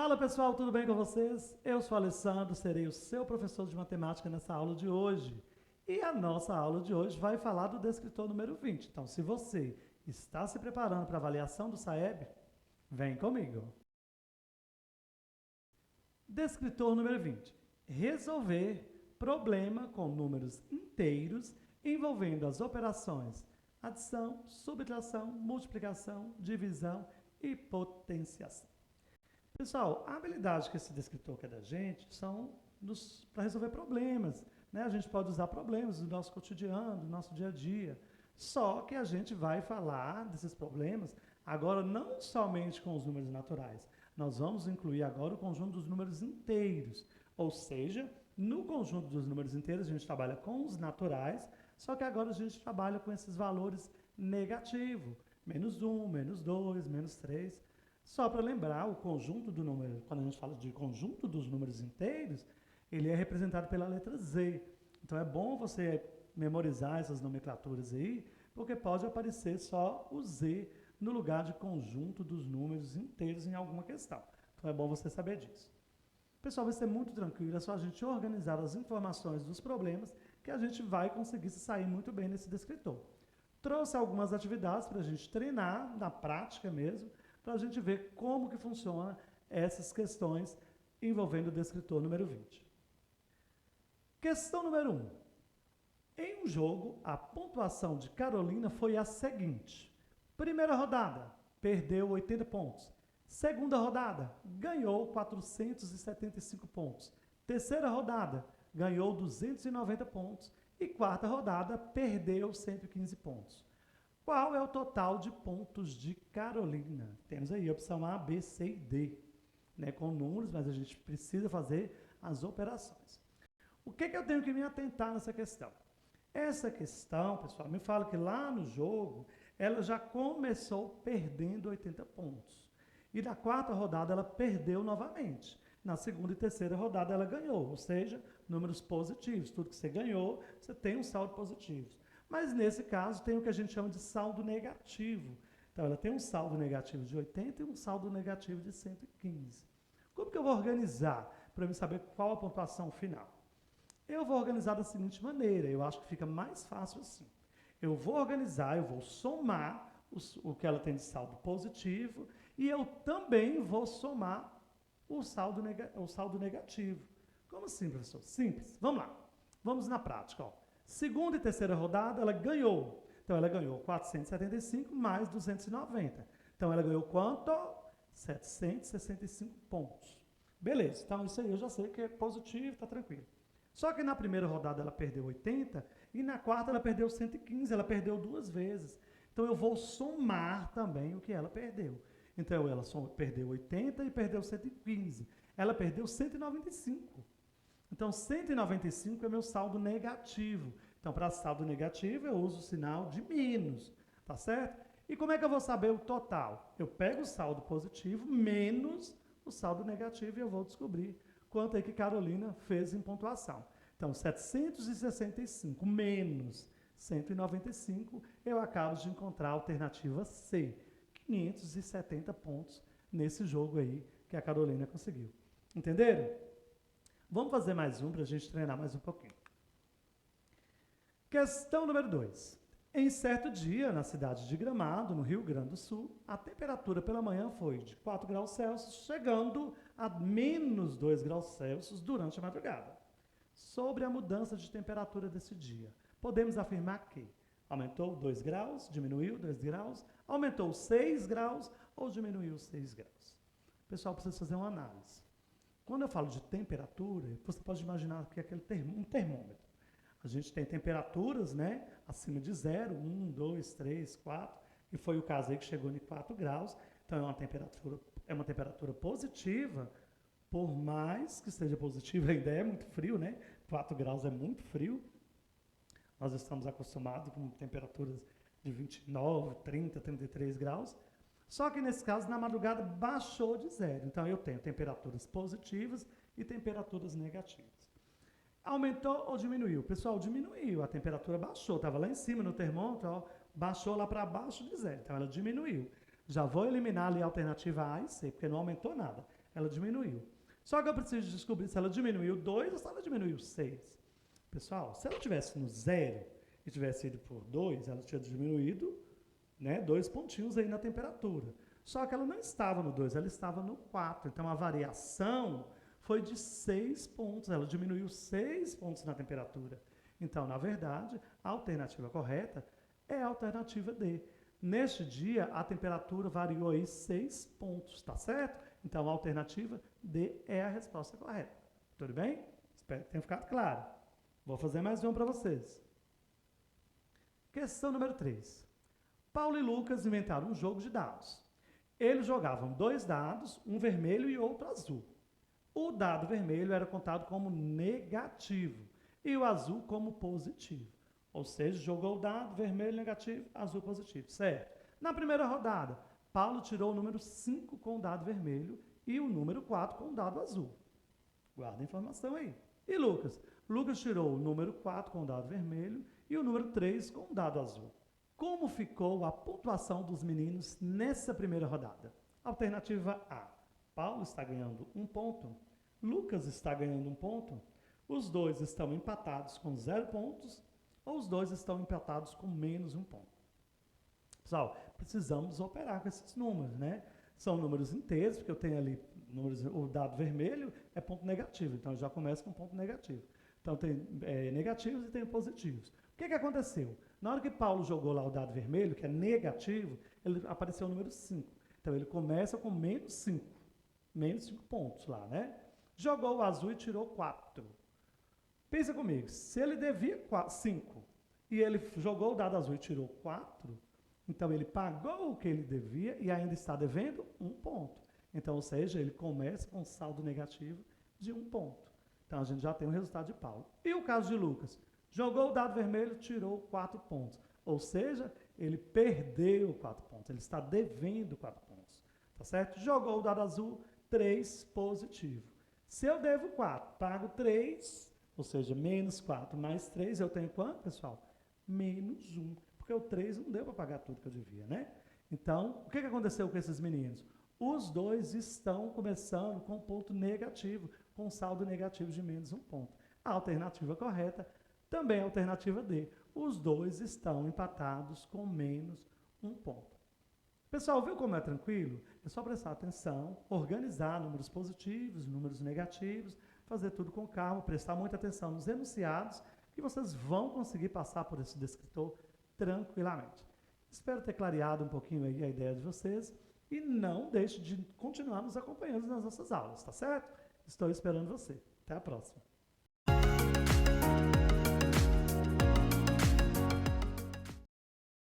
Fala pessoal, tudo bem com vocês? Eu sou Alessandro, serei o seu professor de matemática nessa aula de hoje. E a nossa aula de hoje vai falar do descritor número 20. Então, se você está se preparando para a avaliação do SAEB, vem comigo. Descritor número 20. Resolver problema com números inteiros envolvendo as operações adição, subtração, multiplicação, divisão e potenciação. Pessoal, a habilidade que esse descritor quer da gente são para resolver problemas. Né? A gente pode usar problemas do nosso cotidiano, do nosso dia a dia. Só que a gente vai falar desses problemas agora não somente com os números naturais. Nós vamos incluir agora o conjunto dos números inteiros. Ou seja, no conjunto dos números inteiros a gente trabalha com os naturais, só que agora a gente trabalha com esses valores negativos. Menos 1, menos 2, menos 3. Só para lembrar, o conjunto do número, quando a gente fala de conjunto dos números inteiros, ele é representado pela letra Z. Então é bom você memorizar essas nomenclaturas aí, porque pode aparecer só o Z no lugar de conjunto dos números inteiros em alguma questão. Então é bom você saber disso. Pessoal, vai ser muito tranquilo, é só a gente organizar as informações dos problemas que a gente vai conseguir se sair muito bem nesse descritor. Trouxe algumas atividades para a gente treinar, na prática mesmo, para a gente ver como que funciona essas questões envolvendo o descritor número 20. Questão número 1. Em um jogo, a pontuação de Carolina foi a seguinte. Primeira rodada, perdeu 80 pontos. Segunda rodada, ganhou 475 pontos. Terceira rodada, ganhou 290 pontos. E quarta rodada, perdeu 115 pontos. Qual é o total de pontos de Carolina? Temos aí a opção A, B, C e D, né, com números, mas a gente precisa fazer as operações. O que eu tenho que me atentar nessa questão? Essa questão, pessoal, me fala que lá no jogo, ela já começou perdendo 80 pontos. E na quarta rodada ela perdeu novamente. Na segunda e terceira rodada ela ganhou, ou seja, números positivos. Tudo que você ganhou, você tem um saldo positivo. Mas nesse caso tem o que a gente chama de saldo negativo. Então ela tem um saldo negativo de 80 e um saldo negativo de 115. Como que eu vou organizar para eu saber qual a pontuação final? Eu vou organizar da seguinte maneira, eu acho que fica mais fácil assim. Eu vou organizar, eu vou somar o que ela tem de saldo positivo e eu também vou somar o saldo negativo. Como assim, professor? Simples. Vamos lá. Vamos na prática. Ó. Segunda e terceira rodada, ela ganhou. Então, ela ganhou 475 mais 290. Então, ela ganhou quanto? 765 pontos. Beleza. Então, isso aí eu já sei que é positivo, está tranquilo. Só que na primeira rodada ela perdeu 80 e na quarta ela perdeu 115. Ela perdeu duas vezes. Então, eu vou somar também o que ela perdeu. Então, ela perdeu 80 e perdeu 115. Ela perdeu 195. Então, 195 é meu saldo negativo. Então, para saldo negativo, eu uso o sinal de menos, tá certo? E como é que eu vou saber o total? Eu pego o saldo positivo menos o saldo negativo e eu vou descobrir quanto é que Carolina fez em pontuação. Então, 765 menos 195, eu acabo de encontrar a alternativa C, 570 pontos nesse jogo aí que a Carolina conseguiu. Entenderam? Vamos fazer mais um para a gente treinar mais um pouquinho. Questão número 2. Em certo dia, na cidade de Gramado, no Rio Grande do Sul, a temperatura pela manhã foi de 4 graus Celsius, chegando a menos 2 graus Celsius durante a madrugada. Sobre a mudança de temperatura desse dia, podemos afirmar que aumentou 2 graus, diminuiu 2 graus, aumentou 6 graus ou diminuiu 6 graus. Pessoal, precisa fazer uma análise. Quando eu falo de temperatura, você pode imaginar que é um termômetro. A gente tem temperaturas, né, acima de 0, 1, 2, 3, 4, e foi o caso aí que chegou em 4 graus. Então, é uma temperatura positiva, por mais que seja positiva, ainda é muito frio, né? 4 graus é muito frio. Nós estamos acostumados com temperaturas de 29, 30, 33 graus. Só que nesse caso, na madrugada, baixou de 0. Então, eu tenho temperaturas positivas e temperaturas negativas. Aumentou ou diminuiu? Pessoal, diminuiu. A temperatura baixou. Estava lá em cima no termômetro, ó, baixou lá para baixo de 0. Então, ela diminuiu. Já vou eliminar ali a alternativa A e C, porque não aumentou nada. ela diminuiu. Só que eu preciso descobrir se ela diminuiu 2 ou se ela diminuiu 6. Pessoal, se ela estivesse no 0 e tivesse ido por 2, ela tinha diminuído, né, 2 pontinhos aí na temperatura. Só que ela não estava no 2, ela estava no 4. Então, a variação foi de 6 pontos. Ela diminuiu 6 pontos na temperatura. Então, na verdade, a alternativa correta é a alternativa D. Neste dia, a temperatura variou aí 6 pontos, tá certo? Então, a alternativa D é a resposta correta. Tudo bem? Espero que tenha ficado claro. Vou fazer mais uma para vocês. Questão número 3. Paulo e Lucas inventaram um jogo de dados. Eles jogavam 2 dados, um vermelho e outro azul. O dado vermelho era contado como negativo e o azul como positivo. Ou seja, jogou o dado vermelho negativo, azul positivo, certo? Na primeira rodada, Paulo tirou o número 5 com o dado vermelho e o número 4 com o dado azul. Guarda a informação aí. E Lucas? Lucas tirou o número 4 com o dado vermelho e o número 3 com o dado azul. Como ficou a pontuação dos meninos nessa primeira rodada? Alternativa A. Paulo está ganhando 1 ponto. Lucas está ganhando 1 ponto. Os dois estão empatados com 0 pontos. Ou os dois estão empatados com menos 1 ponto. Pessoal, precisamos operar com esses números, né? São números inteiros, porque eu tenho ali números, o dado vermelho é ponto negativo. Então, eu já começo com ponto negativo. Então, tem negativos e tem positivos. O que aconteceu? Na hora que Paulo jogou lá o dado vermelho, que é negativo, ele apareceu o número 5. Então, ele começa com menos 5. Menos 5 pontos lá, né? Jogou o azul e tirou 4. Pensa comigo, se ele devia 5 e ele jogou o dado azul e tirou 4, então ele pagou o que ele devia e ainda está devendo 1 ponto. Então, ou seja, ele começa com saldo negativo de 1 ponto. Então, a gente já tem o resultado de Paulo. E o caso de Lucas? Jogou o dado vermelho, tirou 4 pontos. Ou seja, ele perdeu 4 pontos. Ele está devendo 4 pontos. Tá certo? Jogou o dado azul, 3 positivo. Se eu devo 4, pago 3, ou seja, menos 4 mais 3, eu tenho quanto, pessoal? Menos 1. Porque o 3 não deu para pagar tudo que eu devia, né? Então, o que aconteceu com esses meninos? Os dois estão começando com ponto negativo, com saldo negativo de menos 1 ponto. A alternativa correta também é a alternativa D. Os dois estão empatados com menos 1 ponto. Pessoal, viu como é tranquilo? É só prestar atenção, organizar números positivos, números negativos, fazer tudo com calma, prestar muita atenção nos enunciados, que vocês vão conseguir passar por esse descritor tranquilamente. Espero ter clareado um pouquinho aí a ideia de vocês e não deixe de continuar nos acompanhando nas nossas aulas, tá certo? Estou esperando você. Até a próxima.